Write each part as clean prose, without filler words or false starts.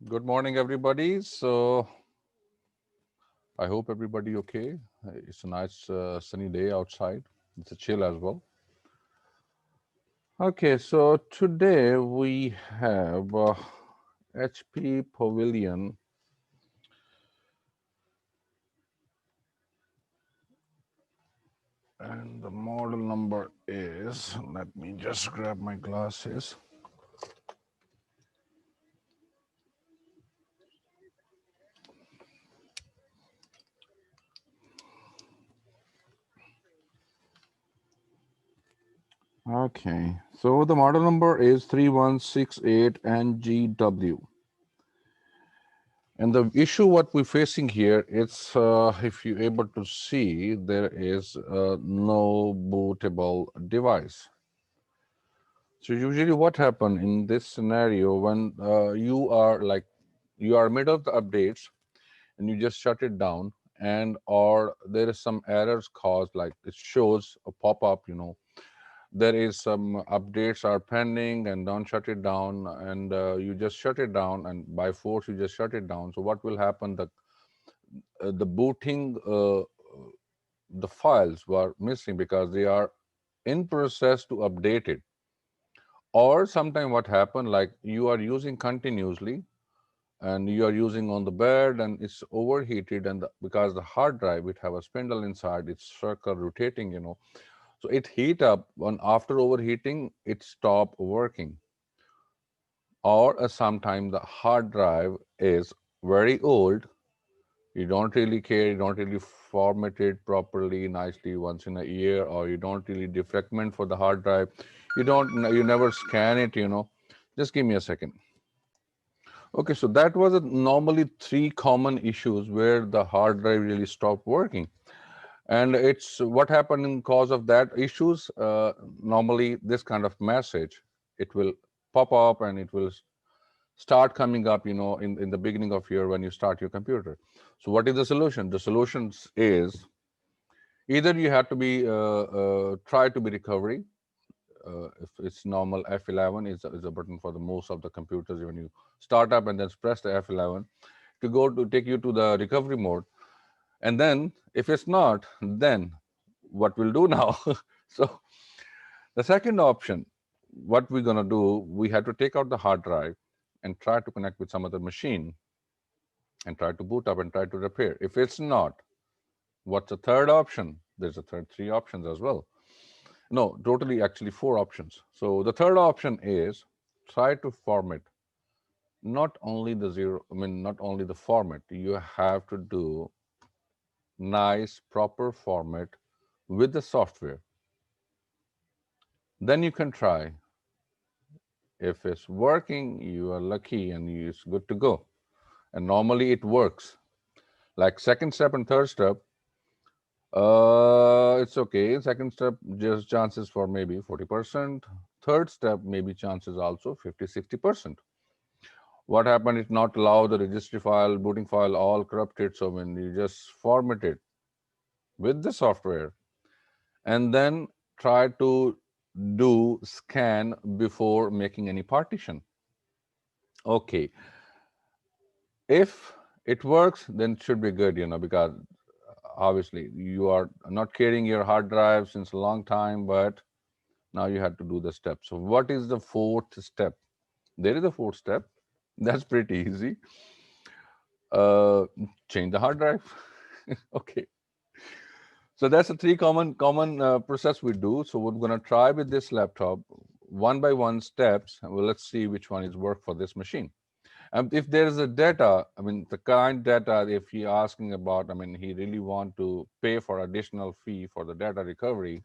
Good morning, everybody. So I hope everybody okay. It's a nice sunny day outside. It's a chill as well. Okay, so today we have HP Pavilion, and the model number is. Let me just grab my glasses. Okay, so the model number is 3168 NGW. And the issue what we're facing here, it's if you're able to see, there is no bootable device. So usually what happen in this scenario when you are middle of the updates and you just shut it down, and or there is some errors caused, like it shows a pop-up, there is some updates are pending and don't shut it down, and you just shut it down, and by force you just shut it down. So what will happen, the booting the files were missing because they are in process to update it. Or sometime what happened, like you are using continuously and you are using on the bed and it's overheated, and because the hard drive it have a spindle inside, it's circle rotating, so it heat up, and after overheating it stop working. Or sometime the hard drive is very old. You don't really care, you don't really format it properly nicely once in a year, or you don't really defragment for the hard drive, you never scan it. Just give me a second. Okay, so that was normally three common issues where the hard drive really stopped working. And it's what happened in cause of that issues. Normally this kind of message, it will pop up and it will start coming up, in the beginning of year when you start your computer. So what is the solution? The solution is either you have to be try to be recovery. If it's normal, F11 is a button for the most of the computers. When you start up and then press the F11 to go to take you to the recovery mode. And then if it's not, then what we'll do now? So the second option, what we're going to do, we have to take out the hard drive and try to connect with some other machine and try to boot up and try to repair. If it's not, what's the third option? There's a three options as well. No, totally actually four options. So the third option is try to format not only the zero, I mean, not only the format, you have to do nice, proper format with the software. Then you can try. If it's working, you are lucky and it's good to go. And normally it works. Like second step and third step, it's okay. Second step, just chances for maybe 40%. Third step, maybe chances also 50, 60%. What happened, it not allow the registry file, booting file, all corrupted. So when you just format it with the software and then try to do scan before making any partition. Okay. If it works, then it should be good, because obviously you are not carrying your hard drive since a long time, but now you have to do the step. So what is the fourth step? There is a fourth step. That's pretty easy. Uh, Change the hard drive. Okay. So that's the three common process we do. So we're going to try with this laptop one by one steps. Well, let's see which one is work for this machine. And if there is a data, I mean, the kind data, if he asking about, I mean, he really want to pay for additional fee for the data recovery,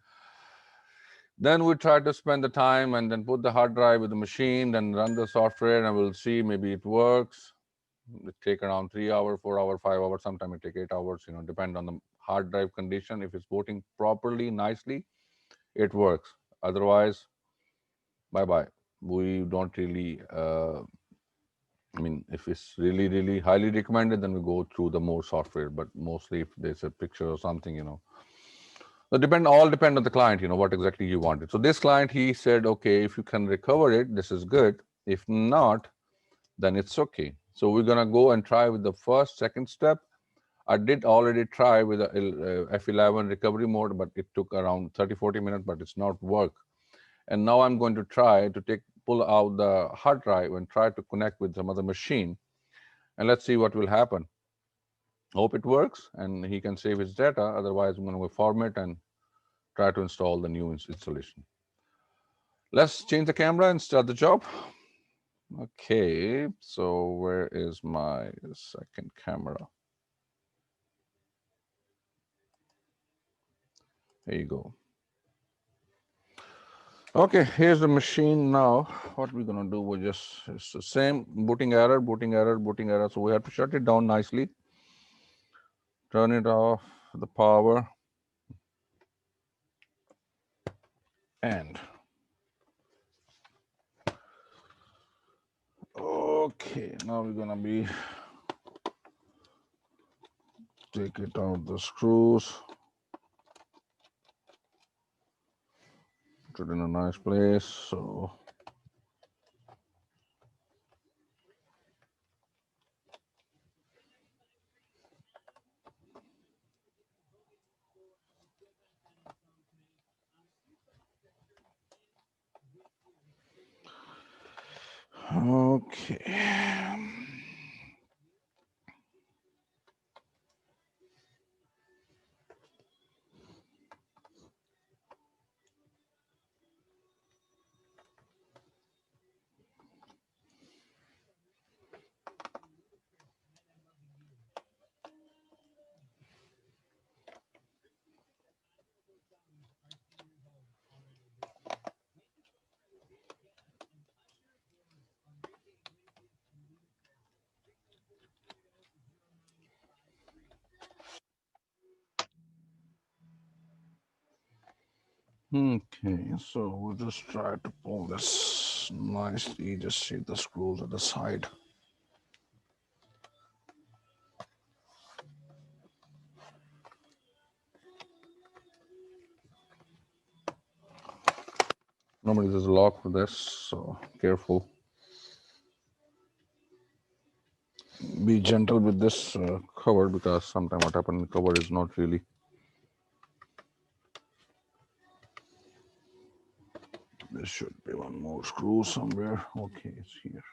then we try to spend the time and then put the hard drive with the machine, then run the software, and we'll see maybe it works. It take around 3 hours, 4 hours, 5 hours. Sometimes it take 8 hours. Depend on the hard drive condition. If it's booting properly, nicely, it works. Otherwise, bye bye. We don't really. I mean, if it's really, really highly recommended, then we go through the more software. But mostly, if there's a picture or something, so all depend on the client. What exactly you wanted. So this client, he said, okay, if you can recover it, this is good. If not, then it's okay. So we're gonna go and try with the first, second step. I did already try with the F11 recovery mode, but it took around 30-40 minutes, but it's not work. And now I'm going to try to pull out the hard drive and try to connect with some other machine, and let's see what will happen. Hope it works and he can save his data. Otherwise, I'm going to format and try to install the new installation. Let's change the camera and start the job. Okay, so where is my second camera? There you go. Okay, here's the machine now. What we're gonna do, we just, it's the same booting error, booting error, booting error. So we have to shut it down nicely. Turn it off, the power. And okay, now we're gonna be take it out the screws. Put it in a nice place. So okay. Okay, so we'll just try to pull this nicely. Just see the screws at the side. Normally there's a lock for this, so careful. Be gentle with this cover, because sometimes what happens, the cover is not really. There should be one more screw somewhere. Okay, it's here.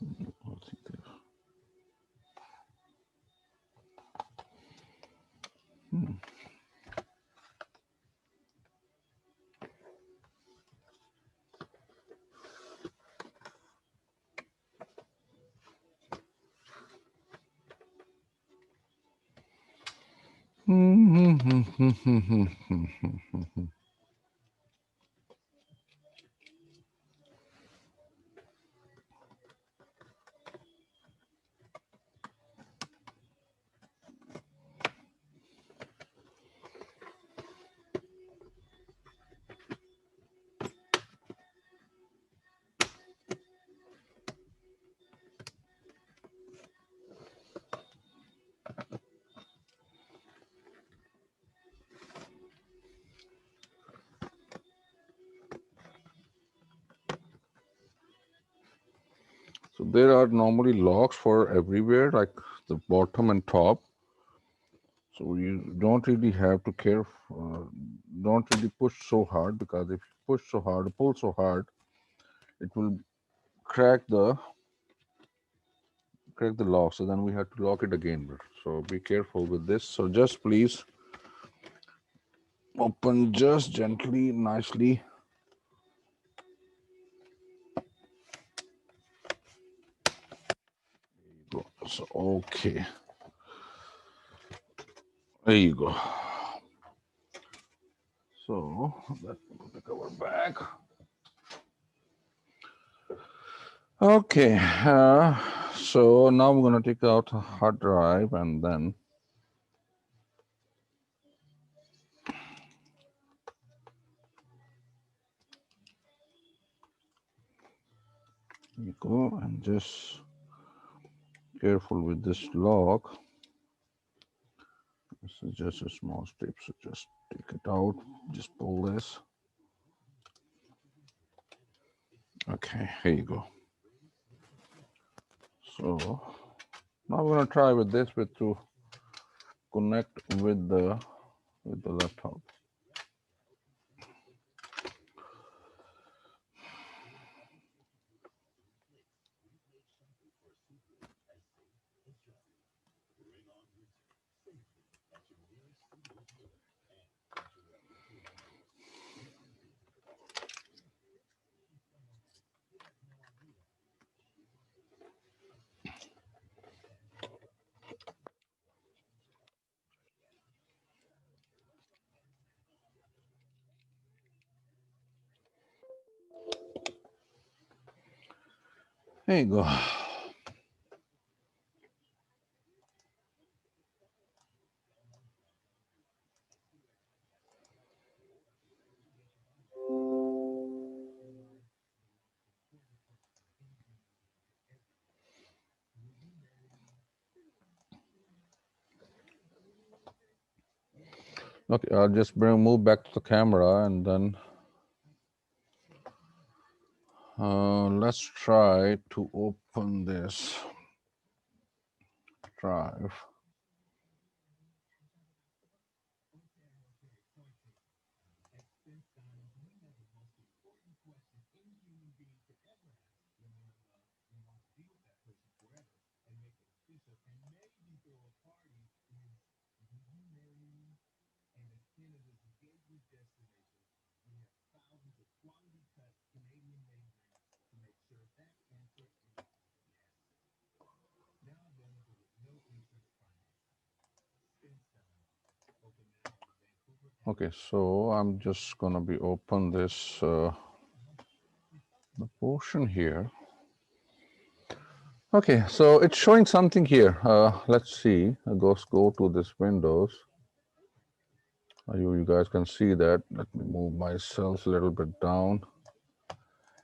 I think there. So there are normally locks for everywhere, like the bottom and top. So you don't really have to care, don't really push so hard, because if you push so hard, pull so hard, it will crack the lock. So then we have to lock it again. So be careful with this. So just please open just gently, nicely. There you go. So okay. There you go. So let's put the cover back. Okay, so now we're going to take out a hard drive, and then you go and just careful with this lock. So just a small strip. So just take it out. Just pull this. Okay, here you go. So now we're gonna try with this with to connect with the laptop. There you go. Okay, I'll just move back to the camera and then let's try to open this drive. Okay, so I'm just gonna be open this the portion here. Okay, so it's showing something here. Let's see. Go to this Windows. You guys can see that. Let me move myself a little bit down.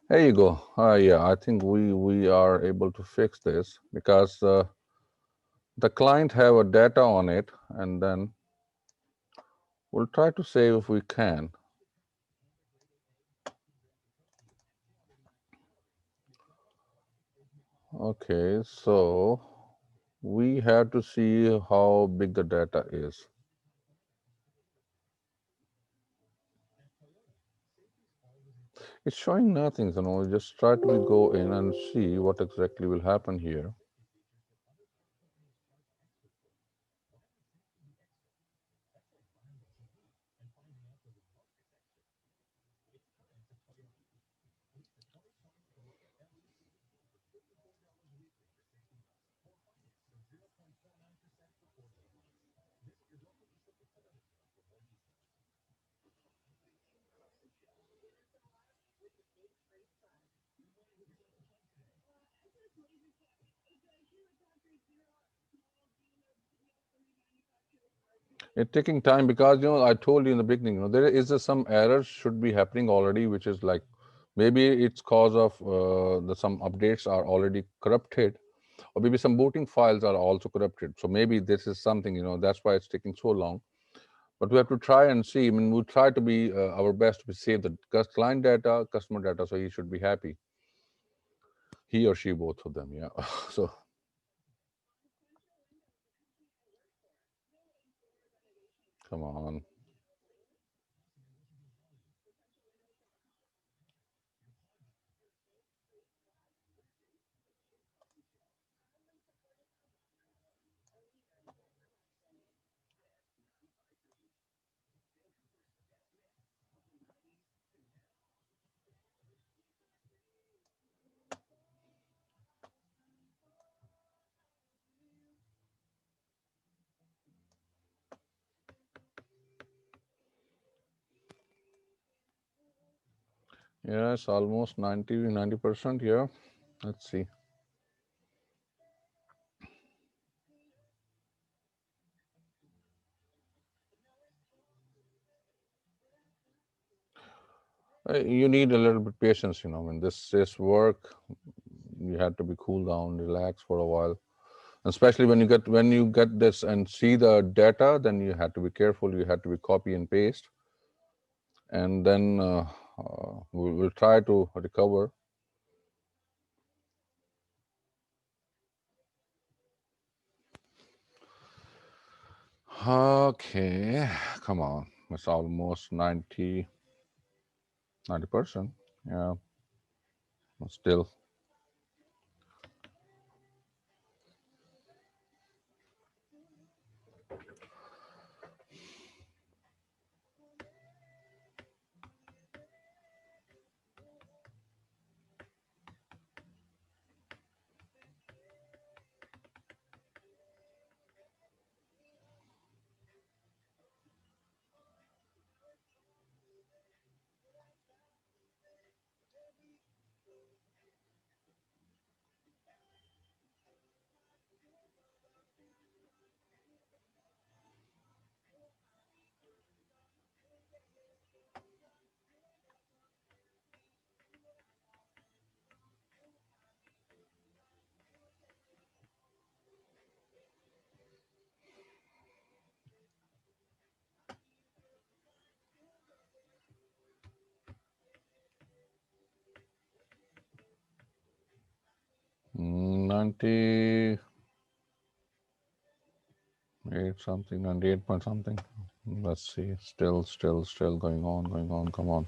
There you go. Yeah, I think we are able to fix this because the client have a data on it, and then we'll try to save if we can. Okay, so we have to see how big the data is. It's showing nothing, just try to go in and see what exactly will happen here. It's taking time because I told you in the beginning, there is some errors should be happening already, which is like maybe it's cause of the some updates are already corrupted, or maybe some booting files are also corrupted. So maybe this is something, that's why it's taking so long. But we have to try and see. I mean, we'll try to be our best to save the client data, customer data, so he should be happy. He or she, both of them, yeah. So come on. Yes, almost 90%. Yeah. Let's see. You need a little bit patience. When this work, you have to be cool down, relax for a while. Especially when you get this and see the data, then you have to be careful. You have to be copy and paste, and then we'll try to recover. Okay, come on. It's almost 90%. Yeah, but still. 98 something, 98 point something. Let's see. Still going on, going on. Come on.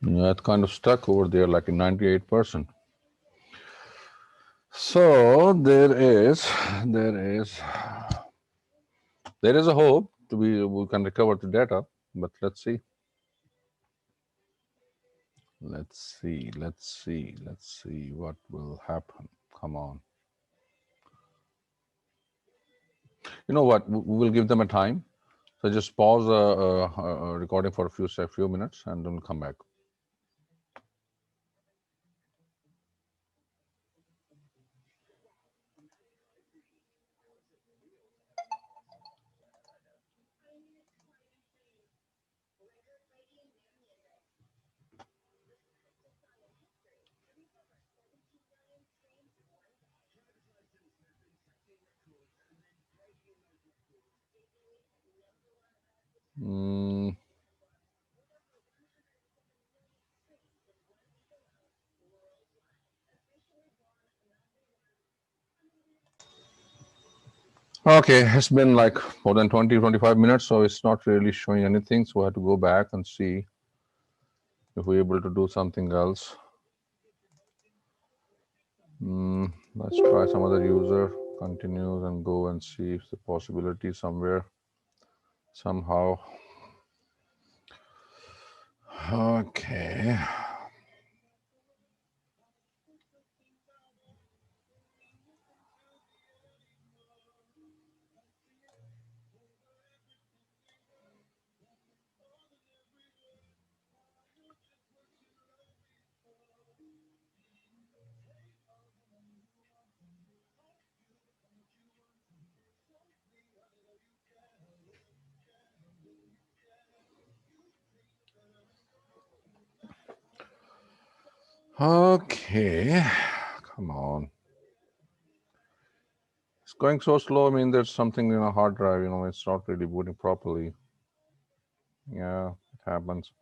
Yeah, it's kind of stuck over there, like in 98%. So there is there is a hope to be we can recover the data, but let's see. Let's see what will happen. Come on. You know what? We'll give them a time. So just pause recording for a few minutes and then come back. Mm, okay, it's been like more than 20-25 minutes, so it's not really showing anything. So I have to go back and see if we're able to do something else. Let's try some other user. Continues and go and see if the possibility somewhere, somehow. Okay. Okay. Come on. It's going so slow. I mean, there's something in a hard drive, it's not really booting properly. Yeah, it happens.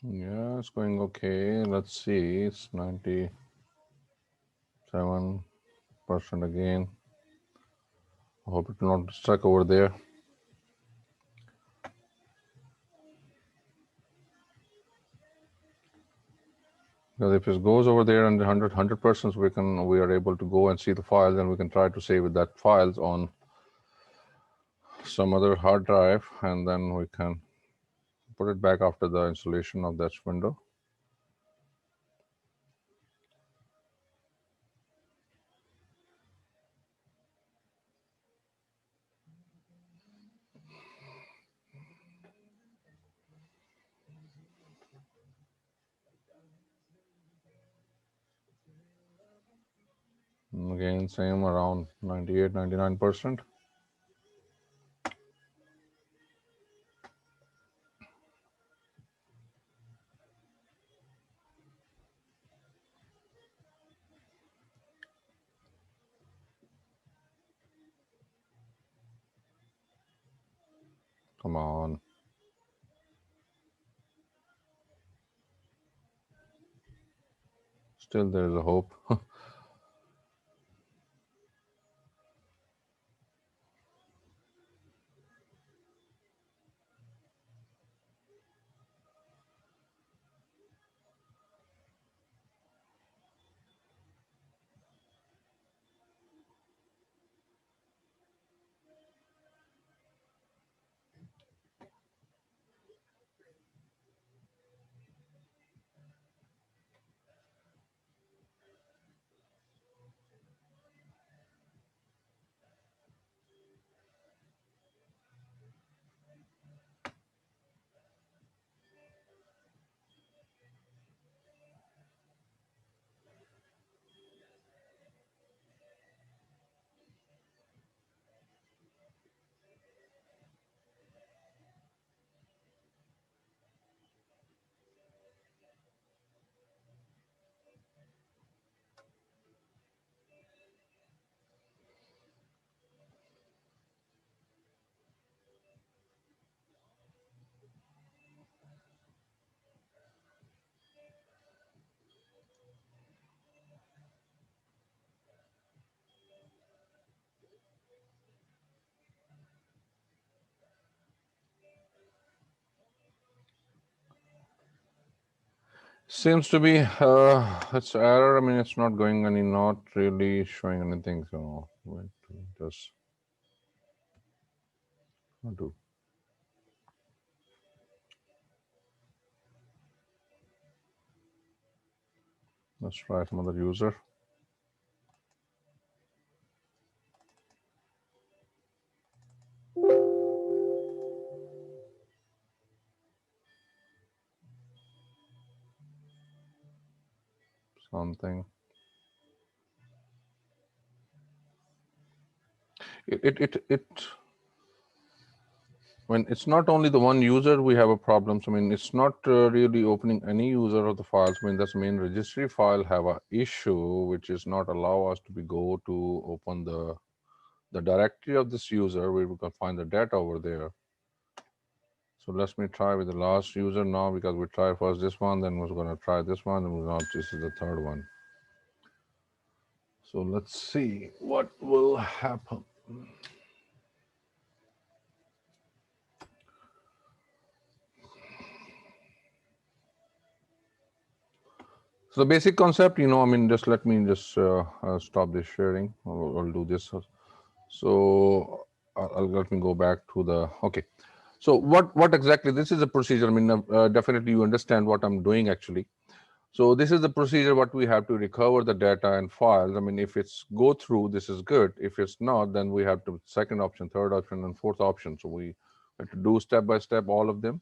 Yeah, it's going okay. Let's see. It's 97% again. I hope it's not stuck over there. Because if it goes over there and 100%, we are able to go and see the files, and we can try to save that files on some other hard drive, and then we can put it back after the installation of that window. And again, same around 98, 99%. Come on. Still there is a hope. Seems to be it's error. I mean, it's not going any, not really showing anything. So wait, just do. Let's try some other user. Something. It when it's not only the one user we have a problem. So, I mean, it's not really opening any user of the files. I mean, that's main registry file have a issue, which is not allow us to be go to open the directory of this user where we can find the data over there. So let me try with the last user now, because we try first this one, then we're going to try this one, and we're not, this is the third one. So let's see what will happen. So the basic concept, I mean, just let me just stop this sharing. I'll do this. So let me go back to the, okay. So what exactly, this is a procedure. I mean, definitely you understand what I'm doing actually. So this is the procedure what we have to recover the data and files. I mean, if it's go through, this is good. If it's not, then we have to second option, third option, and fourth option. So we have to do step by step all of them.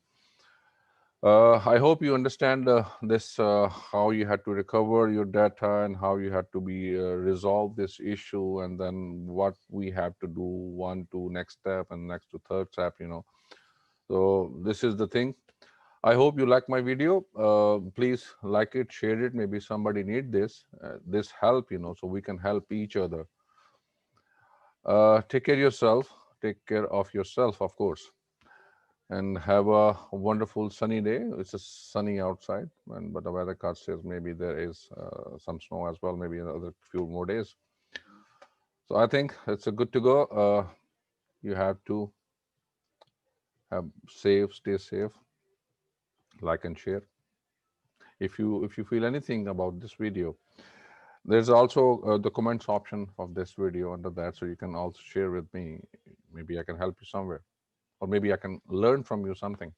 I hope you understand this, how you had to recover your data and how you had to be resolve this issue, and then what we have to do, one to next step and next to third step. So this is the thing. I hope you like my video. Please like it, share it. Maybe somebody need this help, so we can help each other. Take care yourself. Take care of yourself, of course. and have a wonderful sunny day. It's a sunny outside, and but the weather card says maybe there is some snow as well, maybe another few more days. So I think it's a good to go. You have to have safe, stay safe, like and share. If you feel anything about this video, there's also the comments option of this video under that, so you can also share with me. Maybe I can help you somewhere, or maybe I can learn from you something.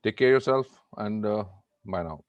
Take care of yourself, and bye now.